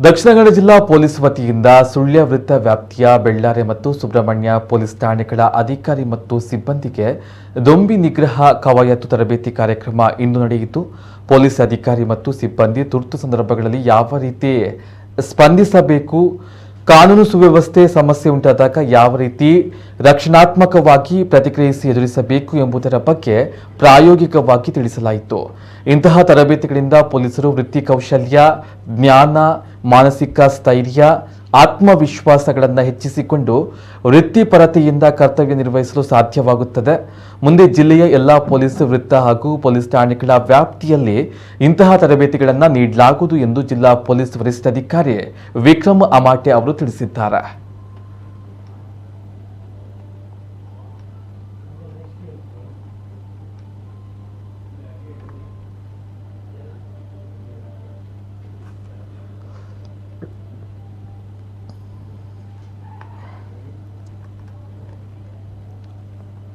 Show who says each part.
Speaker 1: ದಕ್ಷಿಣ ಕನ್ನಡ ಜಿಲ್ಲಾ ಪೊಲೀಸ್ ವತಿಯಿಂದ ಸುಳ್ಯ ವೃತ್ತ ವ್ಯಾಪ್ತಿಯ ಬೆಳ್ಳಾರೆ ಮತ್ತು ಸುಬ್ರಹ್ಮಣ್ಯ ಪೊಲೀಸ್ ಠಾಣೆಗಳ ಅಧಿಕಾರಿ ಮತ್ತು ಸಿಬ್ಬಂದಿಗೆ ದೊಂಬಿ ನಿಗ್ರಹ ಕವಾಯತು ತರಬೇತಿ ಕಾರ್ಯಕ್ರಮ ಇಂದು ನಡೆಯಿತು. ಪೊಲೀಸ್ ಅಧಿಕಾರಿ ಮತ್ತು ಸಿಬ್ಬಂದಿ ತುರ್ತು ಸಂದರ್ಭಗಳಲ್ಲಿ ಯಾವ ರೀತಿ ಸ್ಪಂದಿಸಬೇಕು, ಕಾನೂನು ಸುವ್ಯವಸ್ಥೆ ಸಮಸ್ಯೆ ಉಂಟಾದಾಗ ಯಾವ ರೀತಿ ರಕ್ಷಣಾತ್ಮಕವಾಗಿ ಪ್ರತಿಕ್ರಿಯಿಸಿ ಎದುರಿಸಬೇಕು ಎಂಬುದರ ಬಗ್ಗೆ ಪ್ರಾಯೋಗಿಕವಾಗಿ ತಿಳಿಸಲಾಯಿತು. ಇಂತಹ ತರಬೇತಿಗಳಿಂದ ಪೊಲೀಸರು ವೃತ್ತಿ ಕೌಶಲ್ಯ, ಜ್ಞಾನ, ಮಾನಸಿಕ ಸ್ಥೈರ್ಯ, ಆತ್ಮವಿಶ್ವಾಸಗಳನ್ನು ಹೆಚ್ಚಿಸಿಕೊಂಡು ವೃತ್ತಿಪರತೆಯಿಂದ ಕರ್ತವ್ಯ ನಿರ್ವಹಿಸಲು ಸಾಧ್ಯವಾಗುತ್ತದೆ. ಮುಂದೆ ಜಿಲ್ಲೆಯ ಎಲ್ಲ ಪೊಲೀಸ್ ವೃತ್ತ ಹಾಗೂ ಪೊಲೀಸ್ ಠಾಣೆಗಳ ವ್ಯಾಪ್ತಿಯಲ್ಲಿ ಇಂತಹ ತರಬೇತಿಗಳನ್ನು ನೀಡಲಾಗುವುದು ಎಂದು ಜಿಲ್ಲಾ ಪೊಲೀಸ್ ವರಿಷ್ಠಾಧಿಕಾರಿ ವಿಕ್ರಮ್ ಅಮಾಟೆ ಅವರು ತಿಳಿಸಿದ್ದಾರೆ.